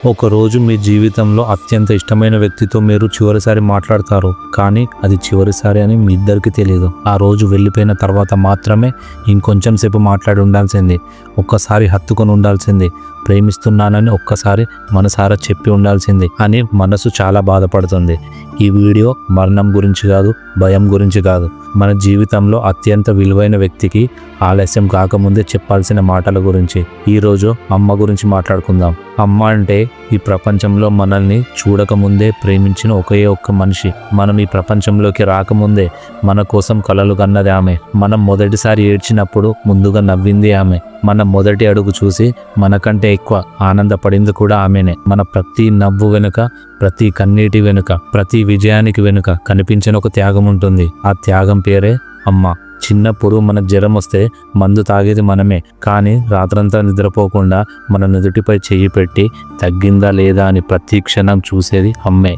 ఒకరోజు మీ జీవితంలో అత్యంత ఇష్టమైన వ్యక్తితో మీరు చివరిసారి మాట్లాడతారు, కానీ అది చివరిసారి అని మీ ఇద్దరికి తెలియదు. ఆ రోజు వెళ్ళిపోయిన తర్వాత మాత్రమే ఇంకొంచెం సేపు మాట్లాడి ఉండాల్సింది, ఒక్కసారి హత్తుకొని ఉండాల్సింది, ప్రేమిస్తున్నానని ఒక్కసారి మనసారా చెప్పి ఉండాల్సింది అని మనసు చాలా బాధపడుతుంది. ఈ వీడియో మరణం గురించి కాదు, భయం గురించి కాదు, మన జీవితంలో అత్యంత విలువైన వ్యక్తికి ఆలస్యం కాకముందే చెప్పాల్సిన మాటల గురించి. ఈరోజు అమ్మ గురించి మాట్లాడుకుందాం. అమ్మ అంటే ఈ ప్రపంచంలో మనల్ని చూడకముందే ప్రేమించిన ఒకే ఒక్క మనిషి. మనం ఈ ప్రపంచంలోకి రాకముందే మన కోసం కలలు కన్నది ఆమె. మనం మొదటిసారి ఏడ్చినప్పుడు ముందుగా నవ్వింది ఆమె. మన మొదటి అడుగు చూసి మనకంటే ఎక్కువ ఆనందపడింది కూడా ఆమెనే. మన ప్రతి నవ్వు వెనుక, ప్రతి కన్నీటి వెనుక, ప్రతి విజయానికి వెనుక కనిపించిన ఒక త్యాగం ఉంటుంది. ఆ త్యాగం పేరే అమ్మ. చిన్నప్పుడు మన జ్వరం వస్తే మందు తాగేది మనమే, కానీ రాత్రంతా నిద్రపోకుండా మన నుదుటిపై చెయ్యి పెట్టి తగ్గిందా లేదా అని ప్రతి క్షణం చూసేది అమ్మే.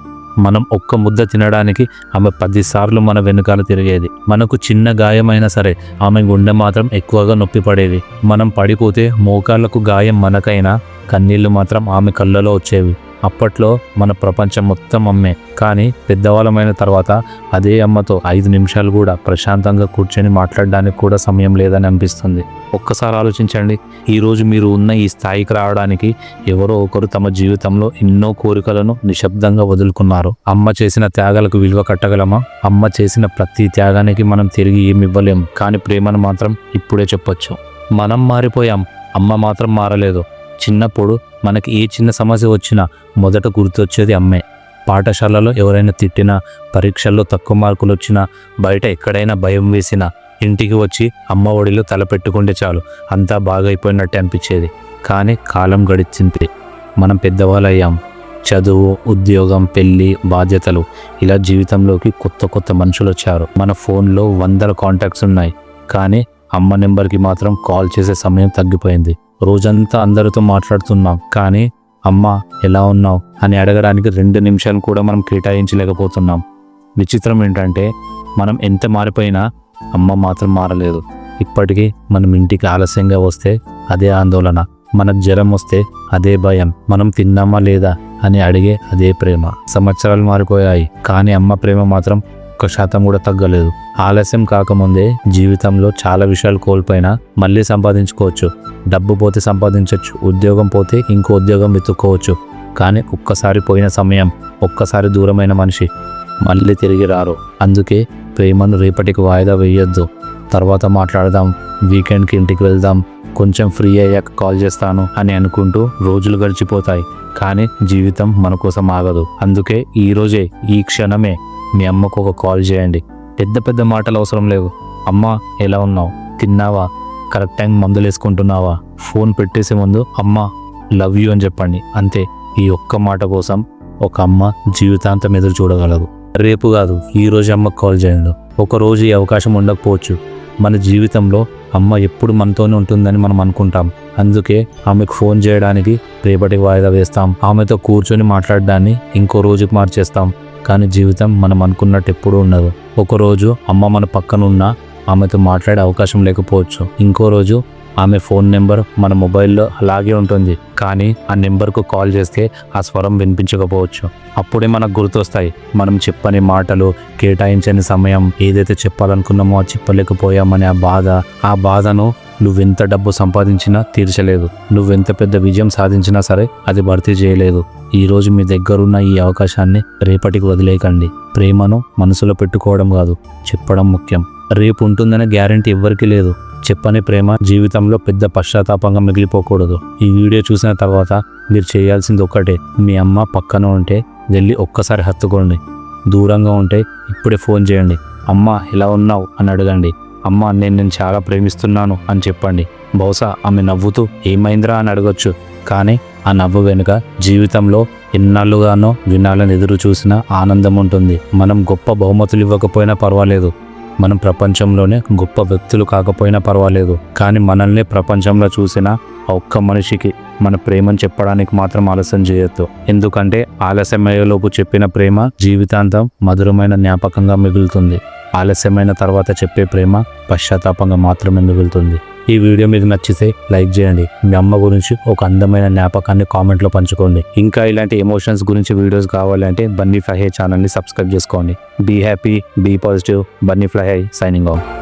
మనం ఒక్క ముద్ద తినడానికి ఆమె 10 సార్లు మన వెనుకాల తిరిగేది. మనకు చిన్న గాయమైనా సరే ఆమె గుండె మాత్రం ఎక్కువగా నొప్పి పడేది. మనం పడిపోతే మోకాళ్ళకు గాయం మనకైనా కన్నీళ్లు మాత్రం ఆమె కళ్ళలో వచ్చేవి. అప్పట్లో మన ప్రపంచం మొత్తం అమ్మే. కానీ పెద్దవాళ్ళమైన తర్వాత అదే అమ్మతో 5 నిమిషాలు కూడా ప్రశాంతంగా కూర్చొని మాట్లాడడానికి కూడా సమయం లేదని అనిపిస్తుంది. ఒక్కసారి ఆలోచించండి, ఈరోజు మీరు ఉన్న ఈ స్థాయికి రావడానికి ఎవరో ఒకరు తమ జీవితంలో ఎన్నో కోరికలను నిశ్శబ్దంగా వదులుకున్నారు. అమ్మ చేసిన త్యాగాలకు విలువ కట్టగలమా? అమ్మ చేసిన ప్రతి త్యాగానికి మనం తిరిగి ఏమి ఇవ్వలేం, కానీ ప్రేమను మాత్రం ఇప్పుడే చెప్పొచ్చు. మనం మారిపోయాం, అమ్మ మాత్రం మారలేదు. చిన్నప్పుడు మనకి ఏ చిన్న సమస్య వచ్చినా మొదట గుర్తొచ్చేది అమ్మే. పాఠశాలలో ఎవరైనా తిట్టినా, పరీక్షల్లో తక్కువ మార్కులు వచ్చినా, బయట ఎక్కడైనా భయం వేసినా ఇంటికి వచ్చి అమ్మ ఒడిలో తలపెట్టుకుంటే చాలు అంతా బాగైపోయినట్టే అనిపించేది. కానీ కాలం గడిచింది, మనం పెద్దవాళ్ళయ్యాం. చదువు, ఉద్యోగం, పెళ్ళి, బాధ్యతలు, ఇలా జీవితంలోకి కొత్త మనుషులు వచ్చారు. మన ఫోన్లో 100 కాంటాక్ట్స్ ఉన్నాయి, కానీ అమ్మ నెంబర్కి మాత్రం కాల్ చేసే సమయం తగ్గిపోయింది. రోజంతా అందరితో మాట్లాడుతున్నాం, కానీ అమ్మ ఎలా ఉన్నావు అని అడగడానికి 2 నిమిషాలు కూడా మనం కేటాయించలేకపోతున్నాం. విచిత్రం ఏంటంటే మనం ఎంత మారిపోయినా అమ్మ మాత్రం మారలేదు. ఇప్పటికీ మనం ఇంటికి ఆలస్యంగా వస్తే అదే ఆందోళన, మన జ్వరం వస్తే అదే భయం, మనం తిన్నామా లేదా అని అడిగే అదే ప్రేమ. సంవత్సరాలు మారిపోయాయి, కానీ అమ్మ ప్రేమ మాత్రం 1% కూడా తగ్గలేదు. ఆలస్యం కాకముందే జీవితంలో చాలా విషయాలు కోల్పోయినా మళ్ళీ సంపాదించుకోవచ్చు. డబ్బు పోతే సంపాదించవచ్చు, ఉద్యోగం పోతే ఇంకో ఉద్యోగం వెతుక్కోవచ్చు, కానీ ఒక్కసారి పోయిన సమయం, ఒక్కసారి దూరమైన మనిషి మళ్ళీ తిరిగి రారు. అందుకే ప్రేమను రేపటికి వాయిదా వేయొద్దు. తర్వాత మాట్లాడదాం, వీకెండ్కి ఇంటికి వెళ్దాం, కొంచెం ఫ్రీ అయ్యాక కాల్ చేస్తాను అని అనుకుంటూ రోజులు గడిచిపోతాయి, కానీ జీవితం మన కోసం ఆగదు. అందుకే ఈరోజే, ఈ క్షణమే మీ అమ్మకు ఒక కాల్ చేయండి. పెద్ద మాటలు అవసరం లేవు. అమ్మ ఎలా ఉన్నావు, తిన్నావా, కరెక్ట్ టైం మందులు వేసుకుంటున్నావా, ఫోన్ పెట్టేసే ముందు అమ్మ లవ్ యూ అని చెప్పండి. అంతే. ఈ ఒక్క మాట కోసం ఒక అమ్మ జీవితాంతం ఎదురు చూడగలదు. రేపు కాదు, ఈరోజు అమ్మకు కాల్ చేయండి. ఒకరోజు ఈ అవకాశం ఉండకపోవచ్చు. మన జీవితంలో అమ్మ ఎప్పుడు మనతోనే ఉంటుందని మనం అనుకుంటాం. అందుకే ఆమెకు ఫోన్ చేయడానికి రేపటికి వాయిదా వేస్తాం. ఆమెతో కూర్చొని మాట్లాడడాన్ని ఇంకో రోజుకి మార్చేస్తాం. కానీ జీవితం మనం అనుకున్నట్టు ఎప్పుడూ ఉండదు. ఒకరోజు అమ్మ మన పక్కన ఉన్నా ఆమెతో మాట్లాడే అవకాశం లేకపోవచ్చు. ఇంకో రోజు ఆమె ఫోన్ నెంబర్ మన మొబైల్లో అలాగే ఉంటుంది, కానీ ఆ నెంబర్కు కాల్ చేస్తే ఆ స్వరం వినిపించకపోవచ్చు. అప్పుడే మనకు గుర్తొస్తాయి మనం చెప్పని మాటలు, కేటాయించని సమయం, ఏదైతే చెప్పాలనుకున్నామో అది చెప్పలేకపోయామని ఆ బాధను నువ్వెంత డబ్బు సంపాదించినా తీర్చలేదు. నువ్వెంత పెద్ద విజయం సాధించినా సరే అది భర్తీ చేయలేదు. ఈరోజు మీ దగ్గరున్న ఈ అవకాశాన్ని రేపటికి వదిలేయకండి. ప్రేమను మనసులో పెట్టుకోవడం కాదు, చెప్పడం ముఖ్యం. రేపు ఉంటుందనే గ్యారెంటీ ఎవ్వరికీ లేదు. చెప్పని ప్రేమ జీవితంలో పెద్ద పశ్చాత్తాపంగా మిగిలిపోకూడదు. ఈ వీడియో చూసిన తర్వాత మీరు చేయాల్సింది ఒక్కటే, మీ అమ్మ పక్కన ఉంటే వెళ్ళి ఒక్కసారి హత్తుకోండి. దూరంగా ఉంటే ఇప్పుడే ఫోన్ చేయండి. అమ్మ ఎలా ఉన్నావు అని అడగండి. అమ్మ నేను చాలా ప్రేమిస్తున్నాను అని చెప్పండి. బహుశా ఆమె నవ్వుతూ ఏమైందిరా అని అడగొచ్చు, కానీ ఆ నవ్వు వెనుక జీవితంలో ఎన్నాళ్ళుగానో వినాలని ఎదురు చూసిన ఆనందం ఉంటుంది. మనం గొప్ప బహుమతులు ఇవ్వకపోయినా పర్వాలేదు, మనం ప్రపంచంలోనే గొప్ప వ్యక్తులు కాకపోయినా పర్వాలేదు, కానీ మనల్ని ప్రపంచంలో చూసిన ఆ ఒక్క మనిషికి మన ప్రేమను చెప్పడానికి మాత్రం ఆలస్యం చేయొద్దు. ఎందుకంటే ఆలస్యమయ్యేలోపు చెప్పిన ప్రేమ జీవితాంతం మధురమైన జ్ఞాపకంగా మిగులుతుంది. ఆలస్యమైన తర్వాత చెప్పే ప్రేమ పశ్చాత్తాపంగా మాత్రమే మిగులుతుంది. ఈ వీడియో మీకు నచ్చితే లైక్ చేయండి. మీ అమ్మ గురించి ఒక అందమైన జ్ఞాపకాన్ని కామెంట్లో పంచుకోండి. ఇంకా ఇలాంటి ఎమోషన్స్ గురించి వీడియోస్ కావాలంటే బన్నీ ఫ్లై ఛానల్ని సబ్స్క్రైబ్ చేసుకోండి. Be happy, be positive. Bunny Fly signing of.